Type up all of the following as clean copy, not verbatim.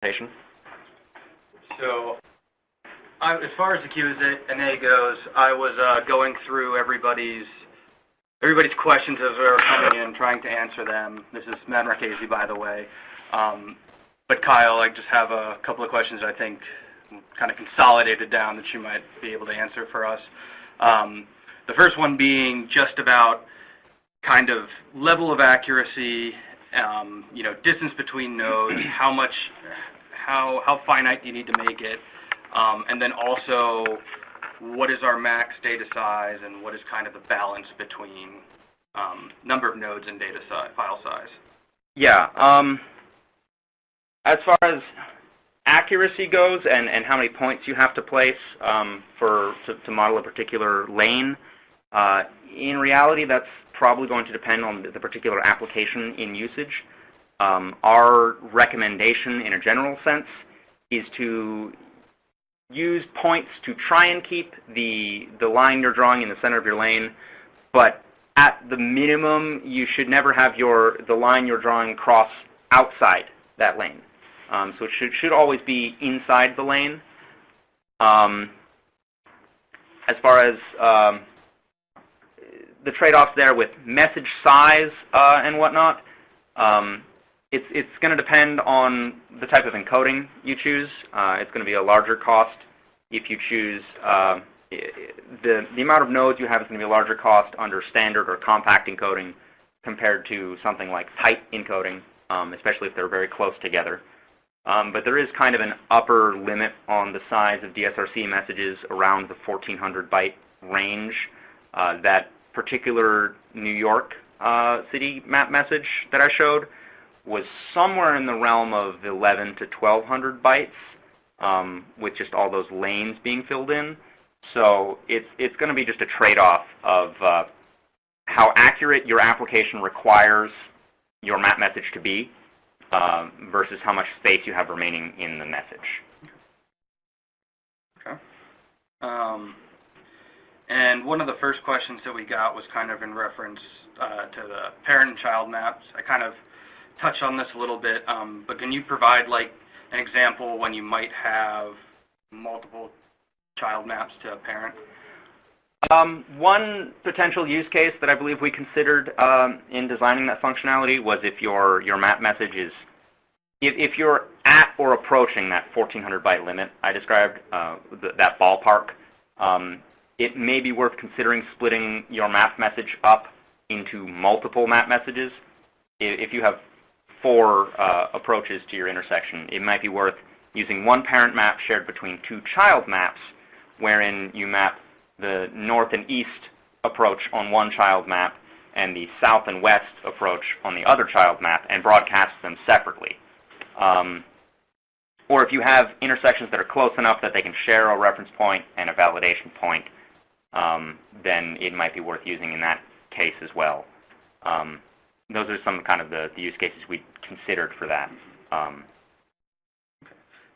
presentation. So, as far as the Q&A goes, I was going through everybody's questions as they were coming in, trying to answer them. This is Matt Marchese, by the way. But Kyle, I just have a couple of questions I think kind of consolidated down that you might be able to answer for us. The first one being just about kind of level of accuracy, distance between nodes, how finite do you need to make it, and then also what is our max data size and what is kind of the balance between number of nodes and data size, file size? Yeah. As far as accuracy goes and how many points you have to place to model a particular lane, in reality that's probably going to depend on the particular application in usage. Our recommendation in a general sense is to use points to try and keep the line you're drawing in the center of your lane, but at the minimum you should never have the line you're drawing cross outside that lane. So it should always be inside the lane. As far as the trade-offs there with message size and whatnot, it's going to depend on the type of encoding you choose. It's going to be a larger cost if you choose the amount of nodes you have is going to be a larger cost under standard or compact encoding compared to something like tight encoding, especially if they're very close together. But there is kind of an upper limit on the size of DSRC messages around the 1400 byte range. That particular New York City map message that I showed was somewhere in the realm of 11 to 1200 bytes, with just all those lanes being filled in. So it's going to be just a trade-off of how accurate your application requires your map message to be versus how much space you have remaining in the message. Okay. And one of the first questions that we got was kind of in reference to the parent and child maps. I kind of touched on this a little bit, but can you provide like an example when you might have multiple child maps to a parent? One potential use case that I believe we considered in designing that functionality was if your map message is, if you're at or approaching that 1400 byte limit I described, that ballpark, it may be worth considering splitting your map message up into multiple map messages. If you have 4 approaches to your intersection, it might be worth using one parent map shared between 2 child maps, wherein you map the north and east approach on one child map and the south and west approach on the other child map and broadcast them separately. Or if you have intersections that are close enough that they can share a reference point and a validation point, then it might be worth using in that case as well. Those are some kind of the use cases we considered for that. And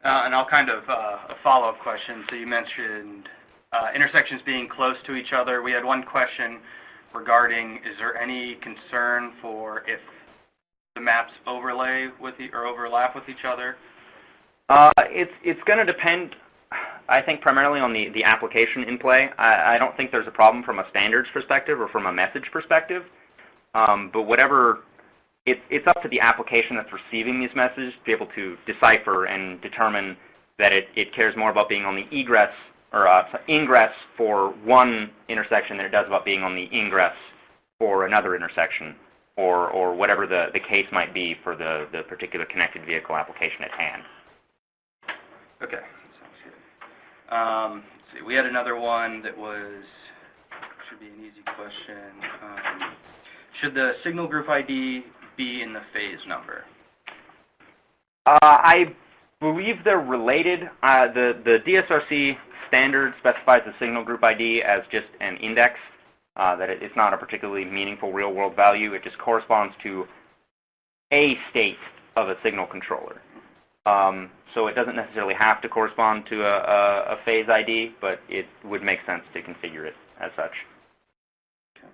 I'll kind of a follow-up question. So you mentioned intersections being close to each other. We had one question regarding, is there any concern for if the maps overlay with or overlap with each other? It's going to depend, I think, primarily on the application in play. I don't think there's a problem from a standards perspective or from a message perspective. But whatever, it's up to the application that's receiving these messages to be able to decipher and determine that it cares more about being on the egress or ingress for one intersection than it does about being on the ingress for another intersection, or whatever the case might be for the particular connected vehicle application at hand. Okay, sounds good. Let's see, we had another one that should be an easy question. Should the signal group ID be in the phase number? I believe they're related. The DSRC standard specifies the signal group ID as just an index, that it's not a particularly meaningful real-world value. It just corresponds to a state of a signal controller. So it doesn't necessarily have to correspond to a phase ID, but it would make sense to configure it as such. Okay.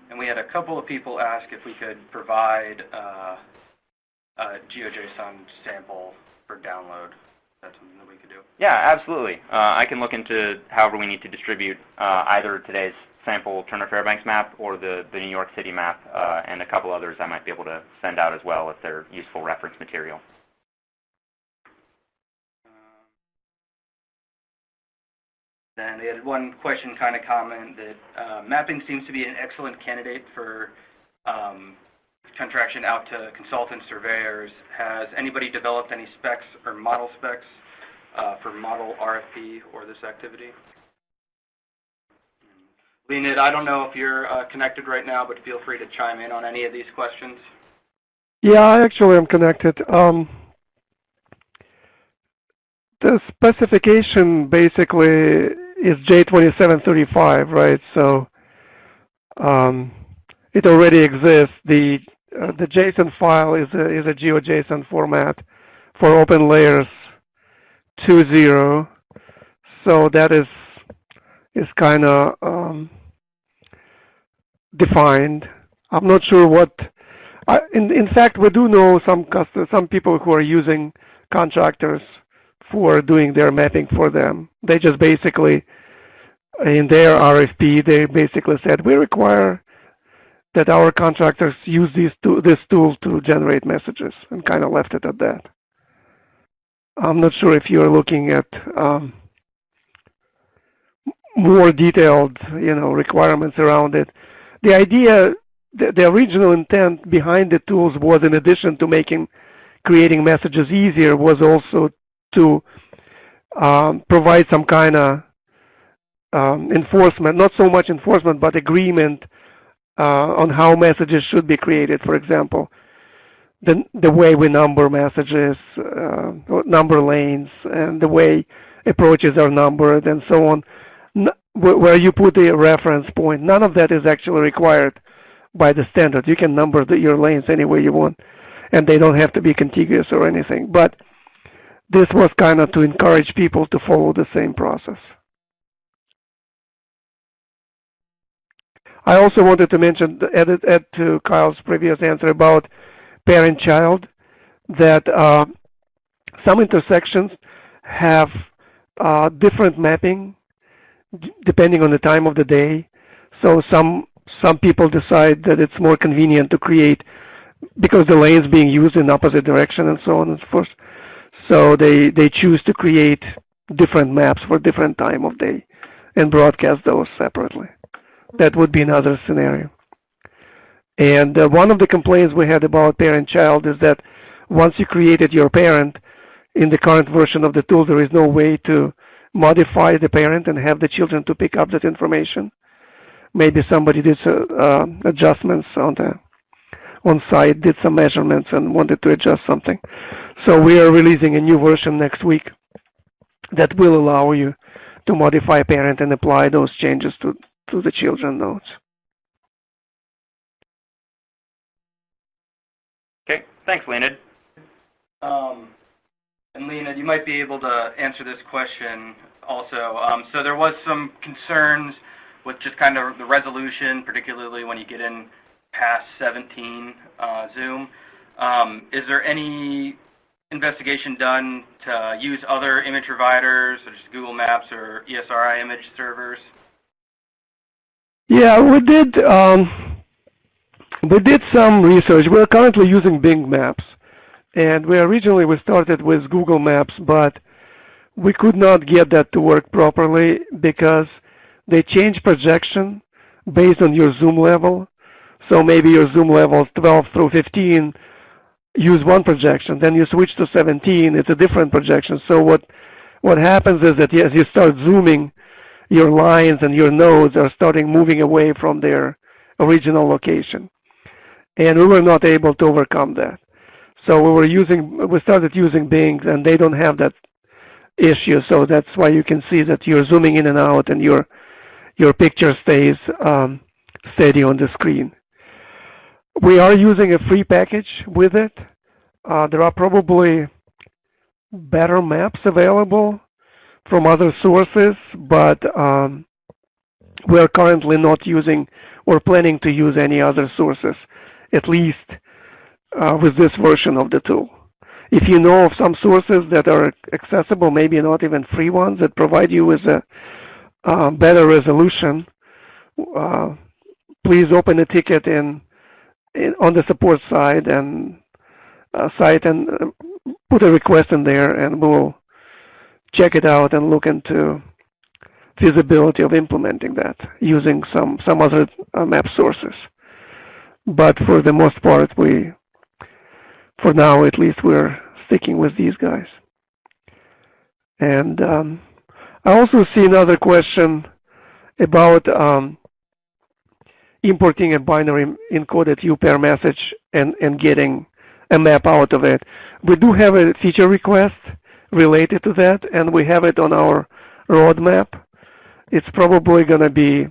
And we had a couple of people ask if we could provide GeoJSON sample for download. That's something that we could do. Yeah, absolutely. I can look into however we need to distribute either today's sample Turner-Fairbanks map or the New York City map, and a couple others I might be able to send out as well if they're useful reference material. Then they had one question, kind of comment, that mapping seems to be an excellent candidate for contraction out to consultants, surveyors. Has anybody developed any specs or model specs for model RFP or this activity? Leonid, I don't know if you're connected right now, but feel free to chime in on any of these questions. Yeah, I actually am connected. The specification basically is J2735, right? So it already exists. The JSON file is a GeoJSON format for open layers 2.0. So that is kind of defined. I'm not sure what. In fact, we do know some people who are using contractors for doing their mapping for them. They just basically, in their RFP, they basically said, we require that our contractors use this tool to generate messages, and kind of left it at that. I'm not sure if you're looking at more detailed, requirements around it. The idea, the original intent behind the tools was, in addition to creating messages easier, was also to provide some kind of enforcement, not so much enforcement, but agreement on how messages should be created. For example, the way we number messages, number lanes, and the way approaches are numbered, and so on. Where you put the reference point, none of that is actually required by the standard. You can number your lanes any way you want, and they don't have to be contiguous or anything. But this was kind of to encourage people to follow the same process. I also wanted to mention, add to Kyle's previous answer about parent-child, that some intersections have different mapping depending on the time of the day. So some people decide that it's more convenient to create, because the lane's being used in opposite direction and so on and so forth. So they choose to create different maps for different time of day and broadcast those separately. That would be another scenario. And one of the complaints we had about parent-child is that once you created your parent, in the current version of the tool, there is no way to modify the parent and have the children to pick up that information. Maybe somebody did adjustments on site, did some measurements and wanted to adjust something. So we are releasing a new version next week that will allow you to modify parent and apply those changes to the children nodes. Okay, thanks, Leonid. And Leonid, you might be able to answer this question also. So there was some concerns with just kind of the resolution, particularly when you get in past 17 Zoom. Is there any investigation done to use other image providers, such as Google Maps or ESRI image servers? Yeah, we did some research. We're currently using Bing Maps. And originally we started with Google Maps, but we could not get that to work properly because they change projection based on your zoom level. So maybe your zoom levels 12 through 15 use one projection, then you switch to 17, it's a different projection. So what happens is that as you start zooming, your lines and your nodes are starting moving away from their original location. And we were not able to overcome that. So we started using Bing, and they don't have that issue. So that's why you can see that you're zooming in and out, and your picture stays steady on the screen. We are using a free package with it. There are probably better maps available from other sources, but we're currently not using or planning to use any other sources, at least with this version of the tool. If you know of some sources that are accessible, maybe not even free ones, that provide you with a better resolution, please open a ticket on the support side and put a request in there, and we'll check it out and look into feasibility of implementing that using some other map sources. But for the most part, for now at least, we're sticking with these guys. And I also see another question about importing a binary encoded U-pair message and getting a map out of it. We do have a feature request related to that, and we have it on our roadmap. It's probably going to be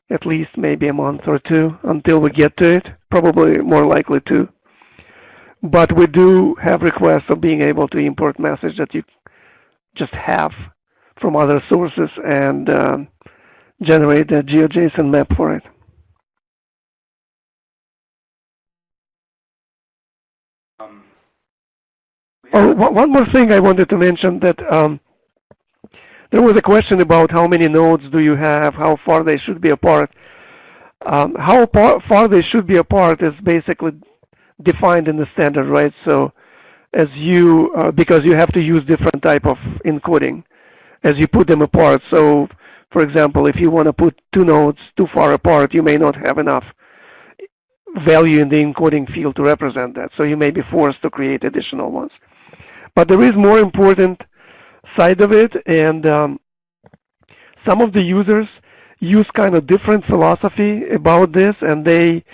at least maybe a month or two until we get to it, probably more likely two. But we do have requests of being able to import message that you just have from other sources and generate a GeoJSON map for it. One more thing I wanted to mention, that there was a question about how many nodes do you have, how far they should be apart. How far they should be apart is basically defined in the standard, right? So as because you have to use different type of encoding as you put them apart. So for example, if you want to put two nodes too far apart, you may not have enough value in the encoding field to represent that. So you may be forced to create additional ones. But there is more important side of it, and some of the users use kind of different philosophy about this, and they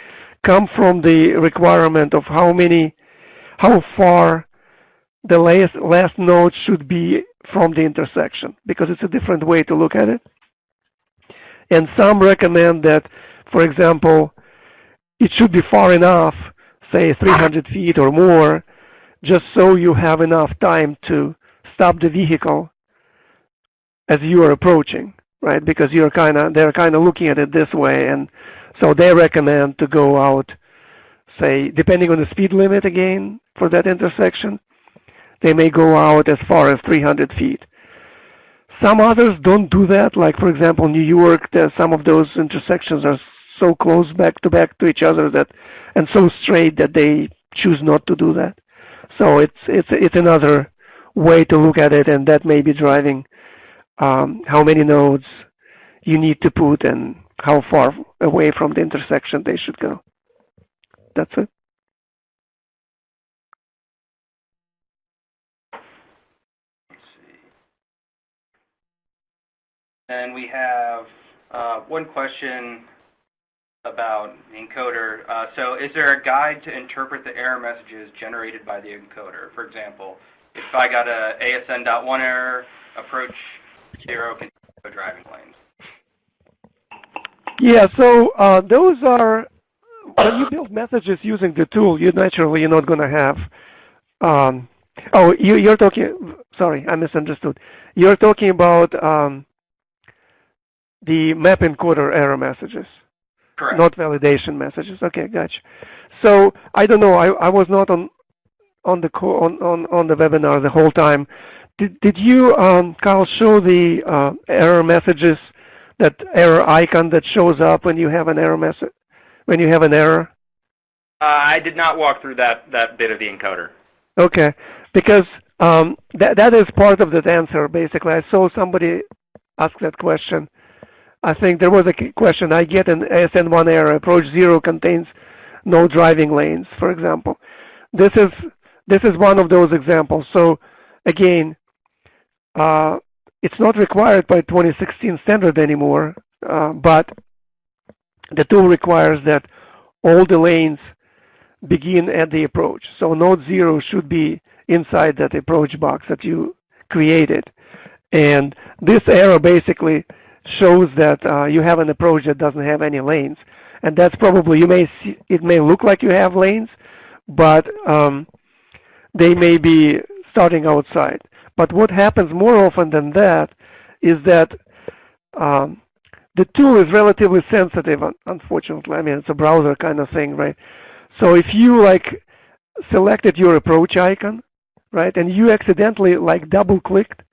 come from the requirement of how far the last node should be from the intersection, because it's a different way to look at it. And some recommend that, for example, it should be far enough, say 300 feet or more, just so you have enough time to stop the vehicle as you are approaching, right? Because they're kind of looking at it this way, and so they recommend to go out, say, depending on the speed limit again for that intersection, they may go out as far as 300 feet. Some others don't do that, like for example New York, some of those intersections are so close back to each other and so straight that they choose not to do that. So it's another way to look at it, and that may be driving how many nodes you need to put and how far away from the intersection they should go. That's it. Let's see. And we have one question about the encoder. So is there a guide to interpret the error messages generated by the encoder? For example, if I got a ASN.1 error, approach 0, continue driving lanes. Yeah, so those are, when you build messages using the tool, you're not going to have, you're talking, sorry, I misunderstood. You're talking about the map encoder error messages. Correct. Not validation messages. Okay, gotcha. So I don't know. I was not on the webinar the whole time. Did you, Kyle, show the error messages, that error icon that shows up when you have an error message, when you have an error? I did not walk through that bit of the encoder. Okay, because that is part of that answer. Basically, I saw somebody ask that question. I think there was a question. I get an ASN1 error. Approach 0 contains no driving lanes, for example. This is one of those examples. So again, it's not required by 2016 standard anymore, but the tool requires that all the lanes begin at the approach. So node 0 should be inside that approach box that you created. And this error basically shows that you have an approach that doesn't have any lanes. And that's probably, it may look like you have lanes, but they may be starting outside. But what happens more often than that is that the tool is relatively sensitive, unfortunately. I mean, it's a browser kind of thing, right? So if you selected your approach icon, right, and you accidentally like double-clicked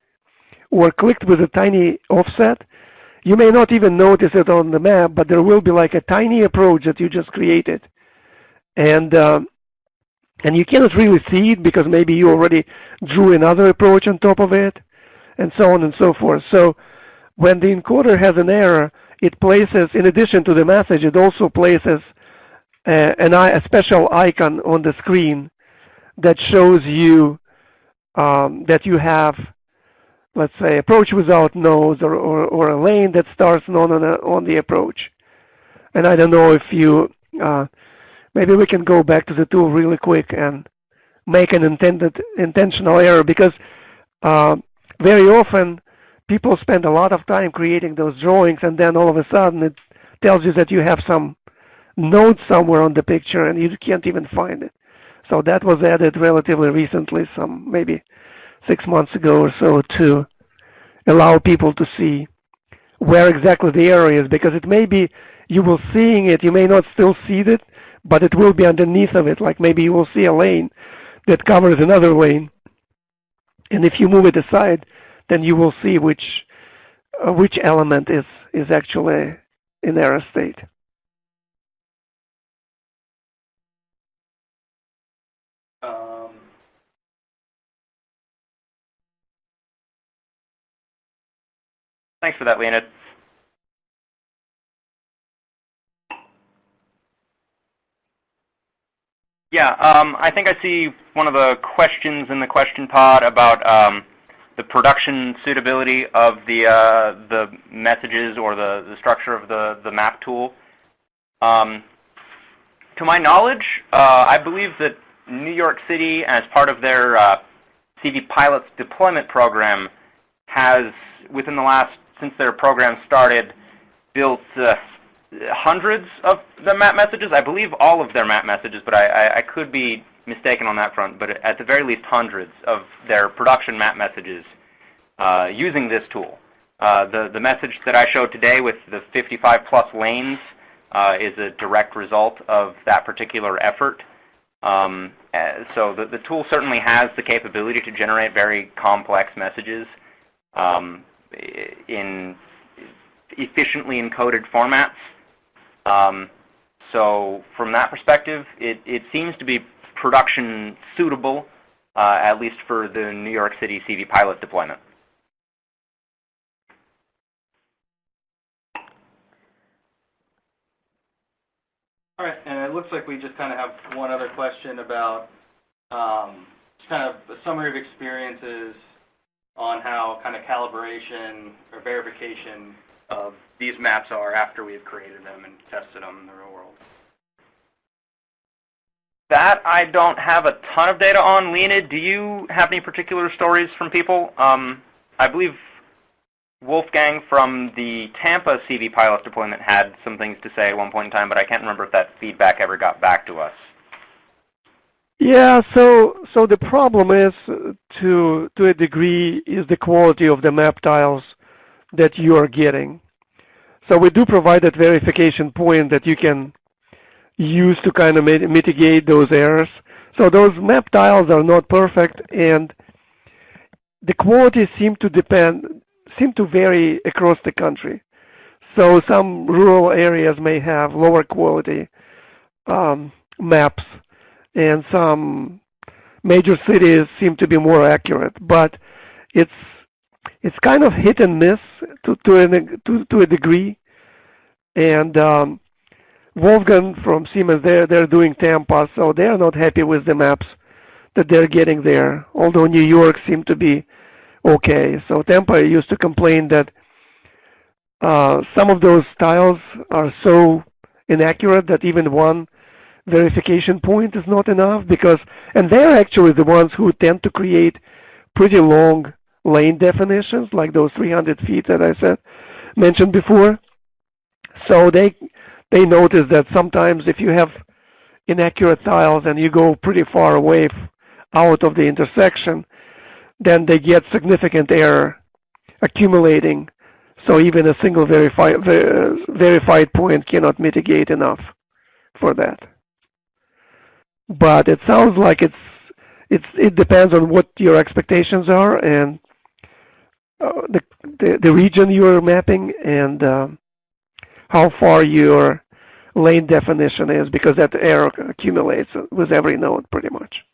or clicked with a tiny offset, you may not even notice it on the map, but there will be like a tiny approach that you just created. And you cannot really see it because maybe you already drew another approach on top of it, and so on and so forth. So when the encoder has an error, it places, in addition to the message, it also places a special icon on the screen that shows you that you have, let's say, approach without nose or a lane that starts none on the approach. And I don't know if you, maybe we can go back to the tool really quick and make an intentional error, because very often people spend a lot of time creating those drawings, and then all of a sudden it tells you that you have some node somewhere on the picture and you can't even find it. So that was added relatively recently, some maybe 6 months ago or so, to allow people to see where exactly the error is, because it may be you will seeing it, you may not still see it, but it will be underneath of it. Like maybe you will see a lane that covers another lane, and if you move it aside, then you will see which element is actually in error state. Thanks for that, Leonid. Yeah, I think I see one of the questions in the question pod about the production suitability of the messages or the structure of the map tool. To my knowledge, I believe that New York City, as part of their CV Pilots deployment program, has, within the last, since their program started, built hundreds of the map messages. I believe all of their map messages, but I could be mistaken on that front. But at the very least, hundreds of their production map messages using this tool. The message that I showed today with the 55 plus lanes is a direct result of that particular effort. So the tool certainly has the capability to generate very complex messages in efficiently encoded formats. So from that perspective, it seems to be production suitable, at least for the New York City CV pilot deployment. All right, and it looks like we just kind of have one other question about just kind of a summary of experiences on how kind of calibration or verification of these maps are after we've created them and tested them in the real world. That I don't have a ton of data on. Leonid, do you have any particular stories from people? I believe Wolfgang from the Tampa CV pilot deployment had some things to say at one point in time, but I can't remember if that feedback ever got back to us. Yeah, so the problem is, to a degree, is the quality of the map tiles that you are getting. So we do provide that verification point that you can use to kind of mitigate those errors. So those map tiles are not perfect, and the quality seem to vary across the country. So some rural areas may have lower quality maps, and some major cities seem to be more accurate. But it's kind of hit and miss to a degree. And Wolfgang from Siemens, they're doing Tampa, so they're not happy with the maps that they're getting there, although New York seemed to be okay. So Tampa used to complain that some of those tiles are so inaccurate that even one verification point is not enough, and they're actually the ones who tend to create pretty long lane definitions, like those 300 feet that I mentioned before. So they notice that sometimes if you have inaccurate tiles and you go pretty far away out of the intersection, then they get significant error accumulating. So even a single verified point cannot mitigate enough for that. but it sounds like it depends on what your expectations are and the region you're mapping and how far your lane definition is, because that error accumulates with every node pretty much.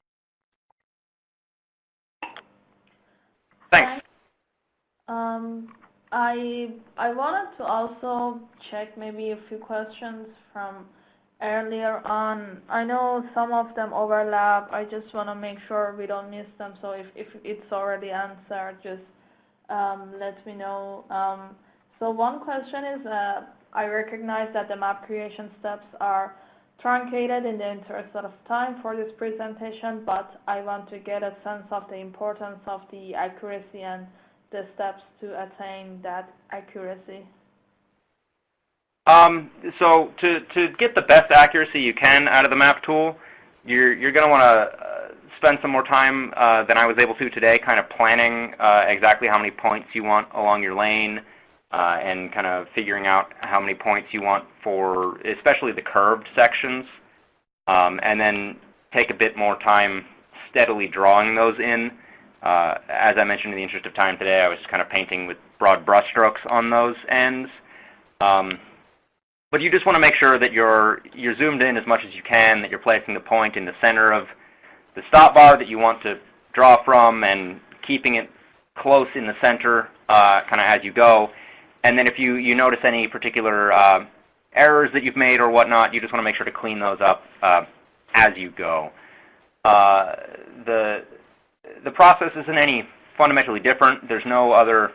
Thanks. I wanted to also check maybe a few questions from earlier on. I know some of them overlap. I just want to make sure we don't miss them. So if it's already answered, just let me know. So one question is, I recognize that the map creation steps are truncated in the interest of time for this presentation, but I want to get a sense of the importance of the accuracy and the steps to attain that accuracy. So to get the best accuracy you can out of the map tool, you're going to want to spend some more time than I was able to today kind of planning exactly how many points you want along your lane and kind of figuring out how many points you want for especially the curved sections, and then take a bit more time steadily drawing those in. As I mentioned, in the interest of time today, I was just kind of painting with broad brushstrokes on those ends. But you just want to make sure that you're zoomed in as much as you can, that you're placing the point in the center of the stop bar that you want to draw from and keeping it close in the center kind of as you go. And then if you notice any particular errors that you've made or whatnot, you just want to make sure to clean those up as you go. The process isn't any fundamentally different. There's no other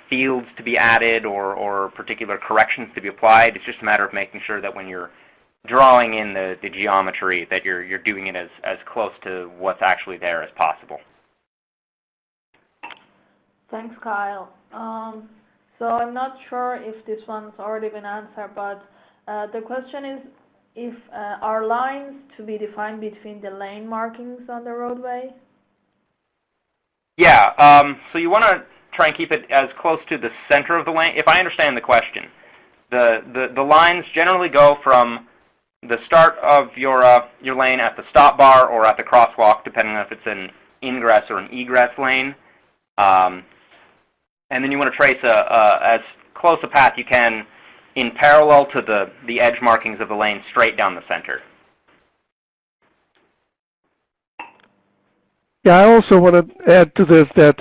fields to be added or particular corrections to be applied. It's just a matter of making sure that when you're drawing in the geometry that you're doing it as close to what's actually there as possible. Thanks, Kyle. So I'm not sure if this one's already been answered, but the question is if are lines to be defined between the lane markings on the roadway? Yeah, so you want to try and keep it as close to the center of the lane. If I understand the question, the lines generally go from the start of your lane at the stop bar or at the crosswalk, depending on if it's an ingress or an egress lane. And then you want to trace as close a path you can in parallel to the edge markings of the lane straight down the center. Yeah, I also want to add to this that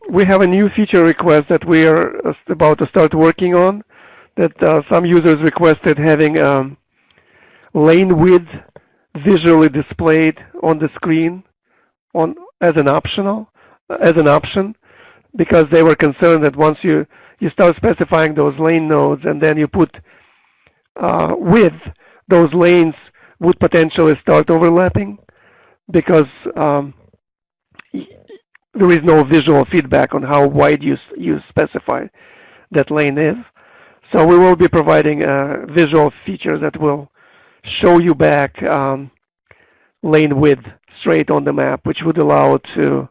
we have a new feature request that we are about to start working on, that some users requested having lane width visually displayed on the screen as an option, because they were concerned that once you start specifying those lane nodes and then you put width, those lanes would potentially start overlapping because there is no visual feedback on how wide you specify that lane is. So we will be providing a visual feature that will show you back lane width straight on the map, which would allow it to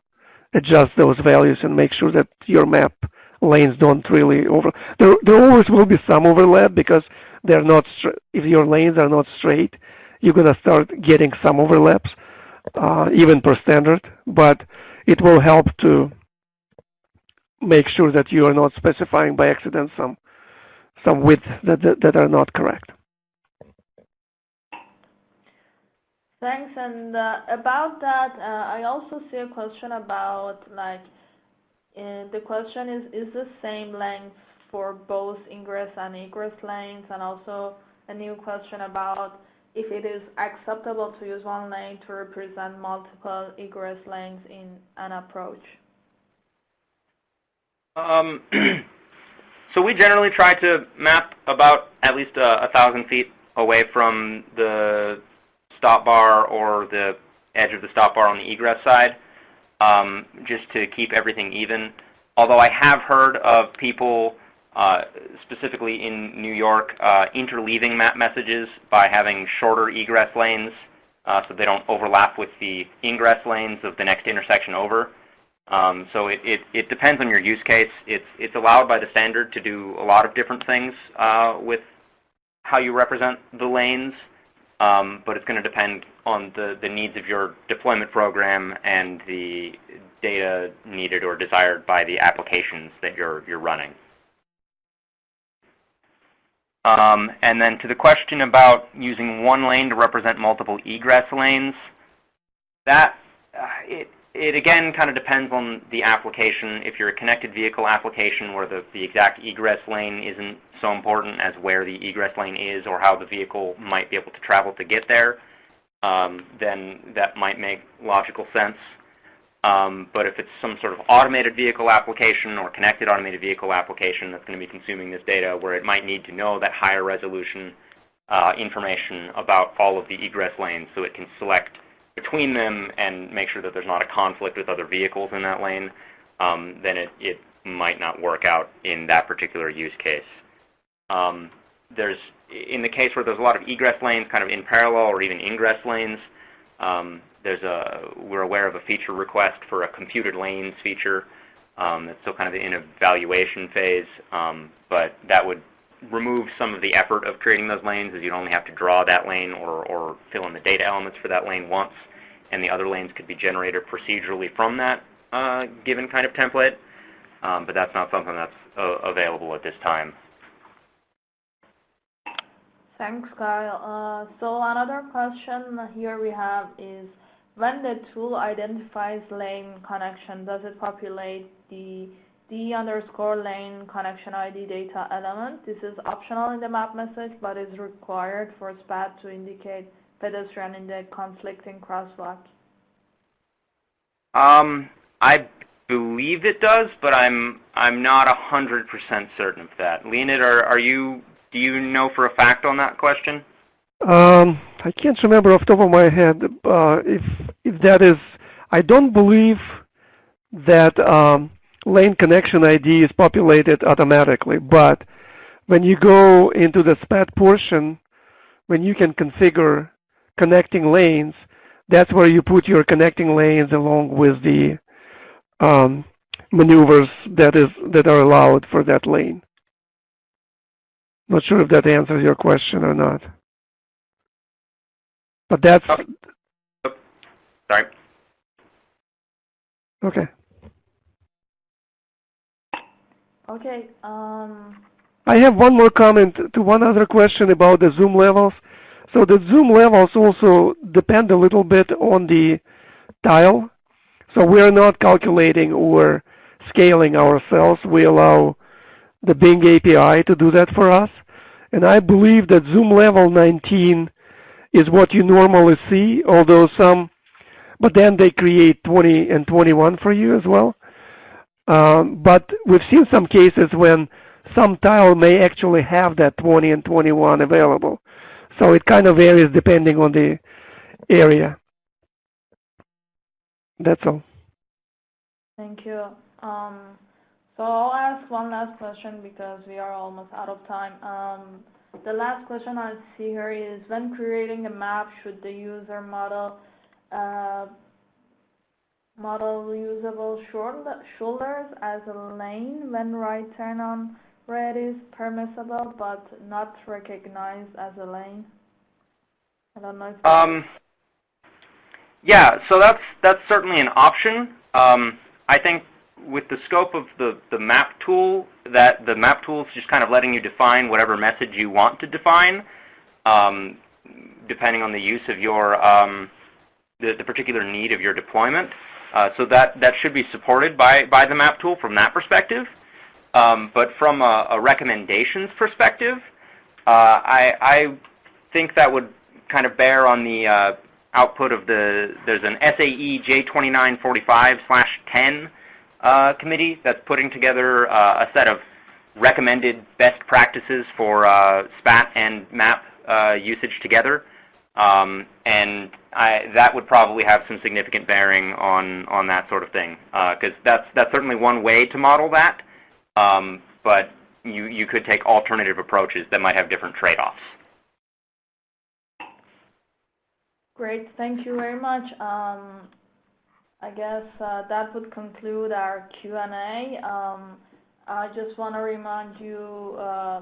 adjust those values and make sure that your map lanes don't really there always will be some overlap because they're not if your lanes are not straight, you're going to start getting some overlaps, even per standard, but it will help to make sure that you are not specifying by accident some width that are not correct. Thanks. And about that, I also see a question about the question is the same length for both ingress and egress lanes, and also a new question about if it is acceptable to use one lane to represent multiple egress lanes in an approach. So we generally try to map about at least 1,000 feet away from the stop bar or the edge of the stop bar on the egress side, just to keep everything even. Although I have heard of people, specifically in New York, interleaving map messages by having shorter egress lanes so they don't overlap with the ingress lanes of the next intersection over. So it depends on your use case. It's allowed by the standard to do a lot of different things with how you represent the lanes, but it's going to depend the needs of your deployment program and the data needed or desired by the applications that you're running. And then to the question about using one lane to represent multiple egress lanes, that it again kind of depends on the application. If you're a connected vehicle application where the exact egress lane isn't so important as where the egress lane is or how the vehicle might be able to travel to get there, then that might make logical sense. But if it's some sort of automated vehicle application or connected automated vehicle application that's going to be consuming this data where it might need to know that higher resolution information about all of the egress lanes so it can select between them and make sure that there's not a conflict with other vehicles in that lane, then it might not work out in that particular use case. In the case where there's a lot of egress lanes kind of in parallel or even ingress lanes, we're aware of a feature request for a computed lanes feature that's still kind of in evaluation phase, but that would remove some of the effort of creating those lanes, as you'd only have to draw that lane or fill in the data elements for that lane once, and the other lanes could be generated procedurally from that given kind of template, but that's not something that's available at this time. Thanks, Kyle. So another question here we have is, when the tool identifies lane connection, does it populate the D_lane connection ID data element? This is optional in the map message, but is required for SPAT to indicate pedestrian in the conflicting crosswalk. I believe it does, but I'm not 100% certain of that. Leonid, do you know for a fact on that question? I can't remember off the top of my head if that is. I don't believe that lane connection ID is populated automatically, but when you go into the SPAT portion, when you can configure connecting lanes, that's where you put your connecting lanes along with the maneuvers that are allowed for that lane. Not sure if that answers your question or not. But that's... Oh, sorry. Okay. Okay. I have one more comment to one other question about the zoom levels. So the zoom levels also depend a little bit on the tile. So we are not calculating or scaling ourselves. We allow the Bing API to do that for us. And I believe that zoom level 19 is what you normally see, although but then they create 20 and 21 for you as well. But we've seen some cases when some tile may actually have that 20 and 21 available. So it kind of varies depending on the area. That's all. Thank you. So I'll ask one last question because we are almost out of time. The last question I see here is, when creating a map, should the user model usable shoulders as a lane when right turn on red is permissible but not recognized as a lane? I don't know if yeah, so that's certainly an option. I think with the scope of the map tool, that the map tool is just kind of letting you define whatever message you want to define, depending on the use of your the particular need of your deployment. So that should be supported by the map tool from that perspective. But from a recommendations perspective, I think that would kind of bear on the output of there's an SAE J2945/10 committee that's putting together a set of recommended best practices for SPAT and map usage together. And that would probably have some significant bearing on that sort of thing, because that's certainly one way to model that, but you could take alternative approaches that might have different trade-offs. Great, thank you very much. I guess that would conclude our Q&A. I just want to remind you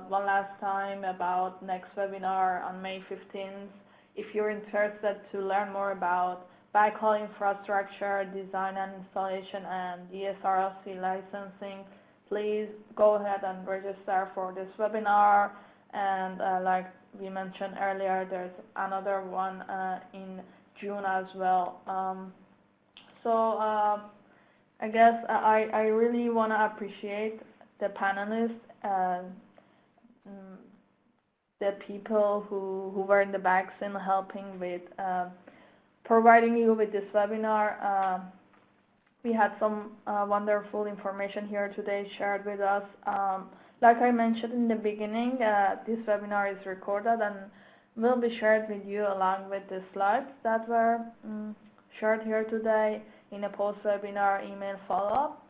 one last time about next webinar on May 15th. if you're interested to learn more about backhaul infrastructure, design and installation, and ESRLC licensing, please go ahead and register for this webinar. And like we mentioned earlier, there's another one in June as well. I guess I really want to appreciate the panelists, the people who were in the back scene helping with providing you with this webinar. We had some wonderful information here today shared with us. Like I mentioned in the beginning, this webinar is recorded and will be shared with you along with the slides that were shared here today in a post-webinar email follow-up.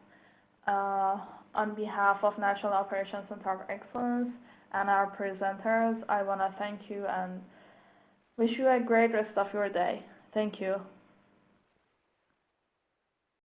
On behalf of National Operations Center of Excellence and our presenters, I want to thank you and wish you a great rest of your day. Thank you.